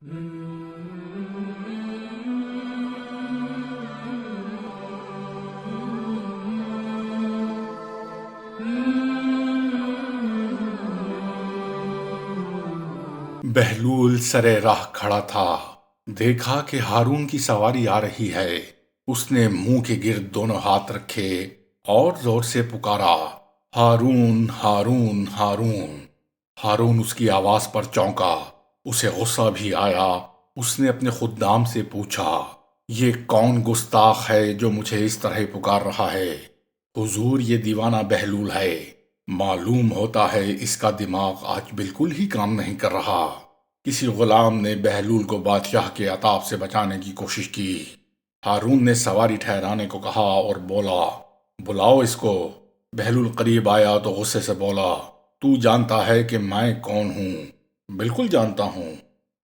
بہلول سرے راہ کھڑا تھا، دیکھا کہ ہارون کی سواری آ رہی ہے۔ اس نے منہ کے گرد دونوں ہاتھ رکھے اور زور سے پکارا، ہارون ہارون ہارون۔ ہارون اس کی آواز پر چونکا، اسے غصہ بھی آیا۔ اس نے اپنے خدام سے پوچھا، یہ کون گستاخ ہے جو مجھے اس طرح پکار رہا ہے؟ حضور، یہ دیوانہ بہلول ہے۔ معلوم ہوتا ہے اس کا دماغ آج بالکل ہی کام نہیں کر رہا۔ کسی غلام نے بہلول کو بادشاہ کے عطاب سے بچانے کی کوشش کی۔ ہارون نے سواری ٹھہرانے کو کہا اور بولا، بلاؤ اس کو۔ بہلول قریب آیا تو غصے سے بولا، تو جانتا ہے کہ میں کون ہوں؟ بالکل جانتا ہوں۔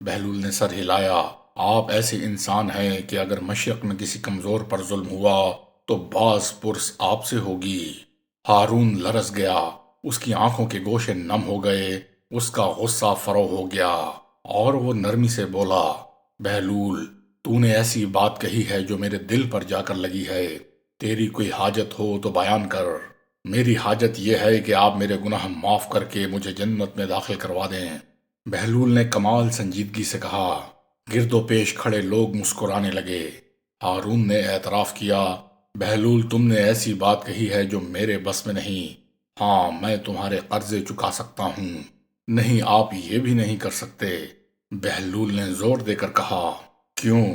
بہلول نے سر ہلایا، آپ ایسے انسان ہیں کہ اگر مشرق میں کسی کمزور پر ظلم ہوا تو باز پرس آپ سے ہوگی۔ ہارون لرز گیا، اس کی آنکھوں کے گوشے نم ہو گئے، اس کا غصہ فرو ہو گیا اور وہ نرمی سے بولا، بہلول، تو نے ایسی بات کہی ہے جو میرے دل پر جا کر لگی ہے۔ تیری کوئی حاجت ہو تو بیان کر۔ میری حاجت یہ ہے کہ آپ میرے گناہ معاف کر کے مجھے جنت میں داخل کروا دیں۔ بہلول نے کمال سنجیدگی سے کہا۔ گرد و پیش کھڑے لوگ مسکرانے لگے۔ ہارون نے اعتراف کیا، بہلول، تم نے ایسی بات کہی ہے جو میرے بس میں نہیں۔ ہاں، میں تمہارے قرضے چکا سکتا ہوں۔ نہیں، آپ یہ بھی نہیں کر سکتے۔ بہلول نے زور دے کر کہا، کیوں؟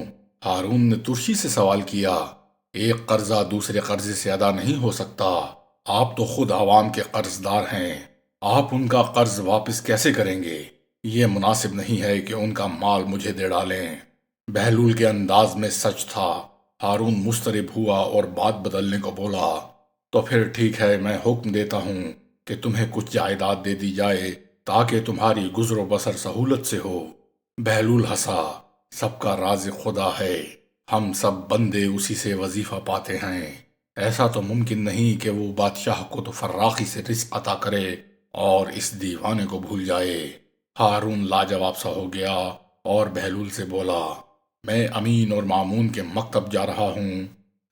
ہارون نے ترشی سے سوال کیا، ایک قرضہ دوسرے قرضے سے ادا نہیں ہو سکتا۔ آپ تو خود عوام کے قرض دار ہیں، آپ ان کا قرض واپس کیسے کریں گے؟ یہ مناسب نہیں ہے کہ ان کا مال مجھے دے ڈالیں۔ بہلول کے انداز میں سچ تھا۔ ہارون مضطرب ہوا اور بات بدلنے کو بولا، تو پھر ٹھیک ہے، میں حکم دیتا ہوں کہ تمہیں کچھ جائیداد دے دی جائے تاکہ تمہاری گزر و بسر سہولت سے ہو۔ بہلول ہنسا، سب کا رازق خدا ہے، ہم سب بندے اسی سے وظیفہ پاتے ہیں۔ ایسا تو ممکن نہیں کہ وہ بادشاہ کو تو فراخی سے رزق عطا کرے اور اس دیوانے کو بھول جائے۔ ہارون لاجواب سا ہو گیا اور بہلول سے بولا، میں امین اور مامون کے مکتب جا رہا ہوں،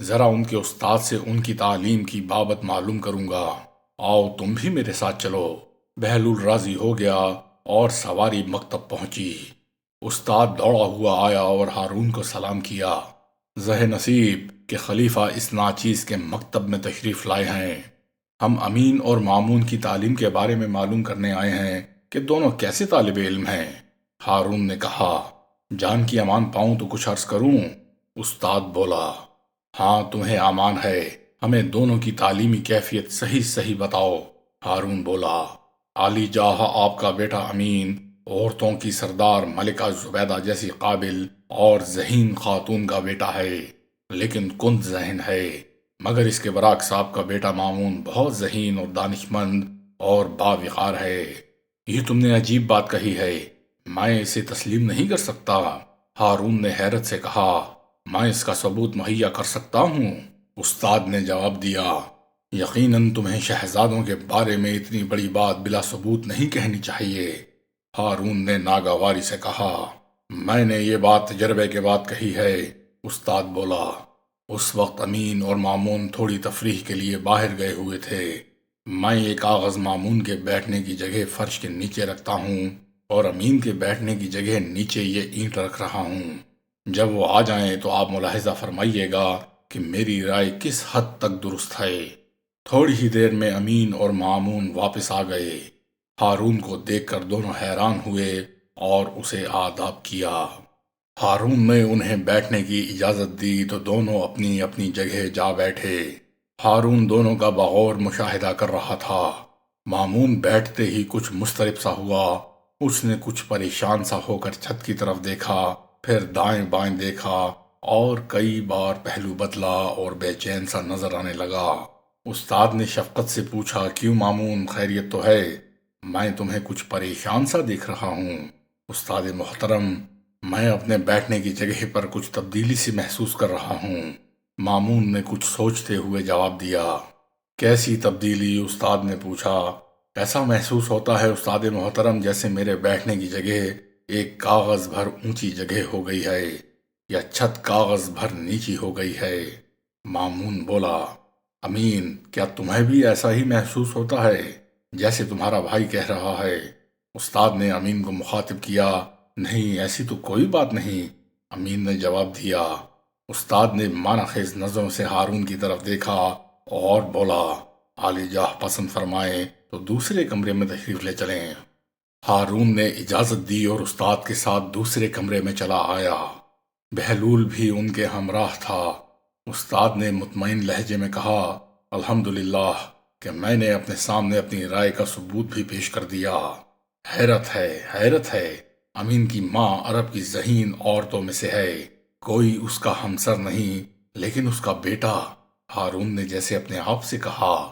ذرا ان کے استاد سے ان کی تعلیم کی بابت معلوم کروں گا، آؤ تم بھی میرے ساتھ چلو۔ بہلول راضی ہو گیا اور سواری مکتب پہنچی۔ استاد دوڑا ہوا آیا اور ہارون کو سلام کیا، زہ نصیب کہ خلیفہ اس ناچیز کے مکتب میں تشریف لائے ہیں۔ ہم امین اور مامون کی تعلیم کے بارے میں معلوم کرنے آئے ہیں کہ دونوں کیسے طالب علم ہیں۔ ہارون نے کہا، جان کی امان پاؤں تو کچھ عرض کروں؟ استاد بولا، ہاں تمہیں امان ہے، ہمیں دونوں کی تعلیمی کیفیت صحیح صحیح بتاؤ۔ ہارون بولا، عالی جاہ آپ کا بیٹا امین عورتوں کی سردار ملکہ زبیدہ جیسی قابل اور ذہین خاتون کا بیٹا ہے، لیکن کند ذہن ہے، مگر اس کے برعکس آپ کا بیٹا مامون بہت ذہین اور دانشمند اور باوقار ہے۔ یہ تم نے عجیب بات کہی ہے، میں اسے تسلیم نہیں کر سکتا۔ ہارون نے حیرت سے کہا، میں اس کا ثبوت مہیا کر سکتا ہوں۔ استاد نے جواب دیا، یقیناً تمہیں شہزادوں کے بارے میں اتنی بڑی بات بلا ثبوت نہیں کہنی چاہیے۔ ہارون نے ناگواری سے کہا، میں نے یہ بات تجربے کے بعد کہی ہے۔ استاد بولا، اس وقت امین اور مامون تھوڑی تفریح کے لیے باہر گئے ہوئے تھے۔ میں یہ کاغذ مامون کے بیٹھنے کی جگہ فرش کے نیچے رکھتا ہوں اور امین کے بیٹھنے کی جگہ نیچے یہ اینٹ رکھ رہا ہوں۔ جب وہ آ جائیں تو آپ ملاحظہ فرمائیے گا کہ میری رائے کس حد تک درست ہے۔ تھوڑی ہی دیر میں امین اور مامون واپس آ گئے۔ ہارون کو دیکھ کر دونوں حیران ہوئے اور اسے آداب کیا۔ ہارون نے انہیں بیٹھنے کی اجازت دی تو دونوں اپنی اپنی جگہ جا بیٹھے۔ ہارون دونوں کا بغور مشاہدہ کر رہا تھا۔ مامون بیٹھتے ہی کچھ مضطرب سا ہوا، اس نے کچھ پریشان سا ہو کر چھت کی طرف دیکھا، پھر دائیں بائیں دیکھا اور کئی بار پہلو بدلا اور بے چین سا نظر آنے لگا۔ استاد نے شفقت سے پوچھا، کیوں مامون، خیریت تو ہے؟ میں تمہیں کچھ پریشان سا دیکھ رہا ہوں۔ استاد محترم، میں اپنے بیٹھنے کی جگہ پر کچھ تبدیلی سی محسوس کر رہا ہوں۔ مامون نے کچھ سوچتے ہوئے جواب دیا۔ کیسی تبدیلی؟ استاد نے پوچھا۔ ایسا محسوس ہوتا ہے استاد محترم جیسے میرے بیٹھنے کی جگہ ایک کاغذ بھر اونچی جگہ ہو گئی ہے یا چھت کاغذ بھر نیچی ہو گئی ہے؟ مامون بولا، امین، کیا تمہیں بھی ایسا ہی محسوس ہوتا ہے جیسے تمہارا بھائی کہہ رہا ہے؟ استاد نے امین کو مخاطب کیا، نہیں، ایسی تو کوئی بات نہیں۔ امین نے جواب دیا۔ استاد نے معنی خیز نظروں سے ہارون کی طرف دیکھا اور بولا، عالی جاہ پسند فرمائیں تو دوسرے کمرے میں تشریف لے چلیں۔ ہارون نے اجازت دی اور استاد کے ساتھ دوسرے کمرے میں چلا آیا۔ بہلول بھی ان کے ہمراہ تھا۔ استاد نے مطمئن لہجے میں کہا، الحمدللہ کہ میں نے اپنے سامنے اپنی رائے کا ثبوت بھی پیش کر دیا۔ حیرت ہے، حیرت ہے، امین کی ماں عرب کی ذہین عورتوں میں سے ہے، کوئی اس کا ہمسر نہیں لیکن اس کا بیٹا۔ ہارون نے جیسے اپنے آپ سے کہا،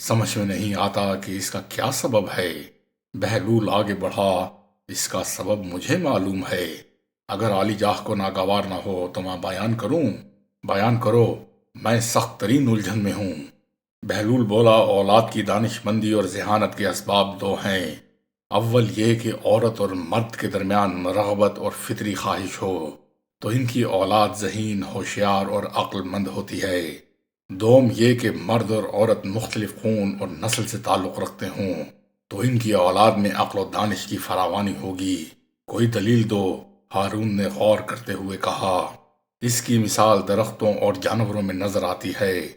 سمجھ میں نہیں آتا کہ اس کا کیا سبب ہے۔ بہلول آگے بڑھا، اس کا سبب مجھے معلوم ہے، اگر عالی جاہ کو ناگوار نہ ہو تو میں بیان کروں؟ بیان کرو، میں سخت ترین الجھن میں ہوں۔ بہلول بولا، اولاد کی دانش مندی اور ذہانت کے اسباب دو ہیں۔ اول یہ کہ عورت اور مرد کے درمیان رغبت اور فطری خواہش ہو تو ان کی اولاد ذہین، ہوشیار اور عقل مند ہوتی ہے۔ دوم یہ کہ مرد اور عورت مختلف خون اور نسل سے تعلق رکھتے ہوں تو ان کی اولاد میں عقل و دانش کی فراوانی ہوگی۔ کوئی دلیل دو، ہارون نے غور کرتے ہوئے کہا۔ اس کی مثال درختوں اور جانوروں میں نظر آتی ہے۔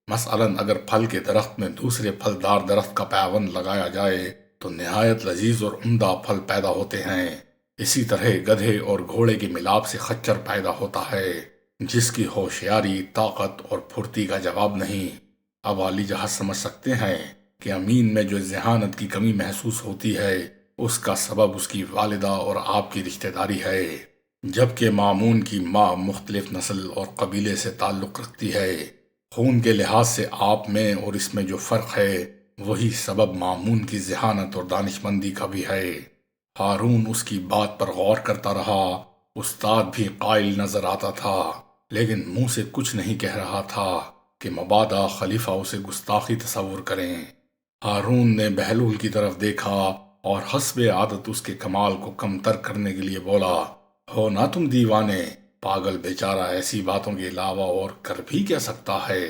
مثلاً اگر پھل کے درخت میں دوسرے پھلدار درخت کا پیوند لگایا جائے تو نہایت لذیذ اور عمدہ پھل پیدا ہوتے ہیں۔ اسی طرح گدھے اور گھوڑے کے ملاپ سے خچر پیدا ہوتا ہے جس کی ہوشیاری، طاقت اور پھرتی کا جواب نہیں۔ اب عالی جہاز سمجھ سکتے ہیں کہ امین میں جو ذہانت کی کمی محسوس ہوتی ہے اس کا سبب اس کی والدہ اور آپ کی رشتہ داری ہے، جبکہ مامون کی ماں مختلف نسل اور قبیلے سے تعلق رکھتی ہے۔ خون کے لحاظ سے آپ میں اور اس میں جو فرق ہے وہی سبب مامون کی ذہانت اور دانش مندی کا بھی ہے۔ ہارون اس کی بات پر غور کرتا رہا۔ استاد بھی قائل نظر آتا تھا لیکن منہ سے کچھ نہیں کہہ رہا تھا کہ مبادا خلیفہ اسے گستاخی تصور کریں۔ ہارون نے بہلول کی طرف دیکھا اور حسب عادت اس کے کمال کو کم تر کرنے کے لیے بولا، ہو نہ تم دیوانے، پاگل بیچارہ ایسی باتوں کے علاوہ اور کر بھی کیا سکتا ہے؟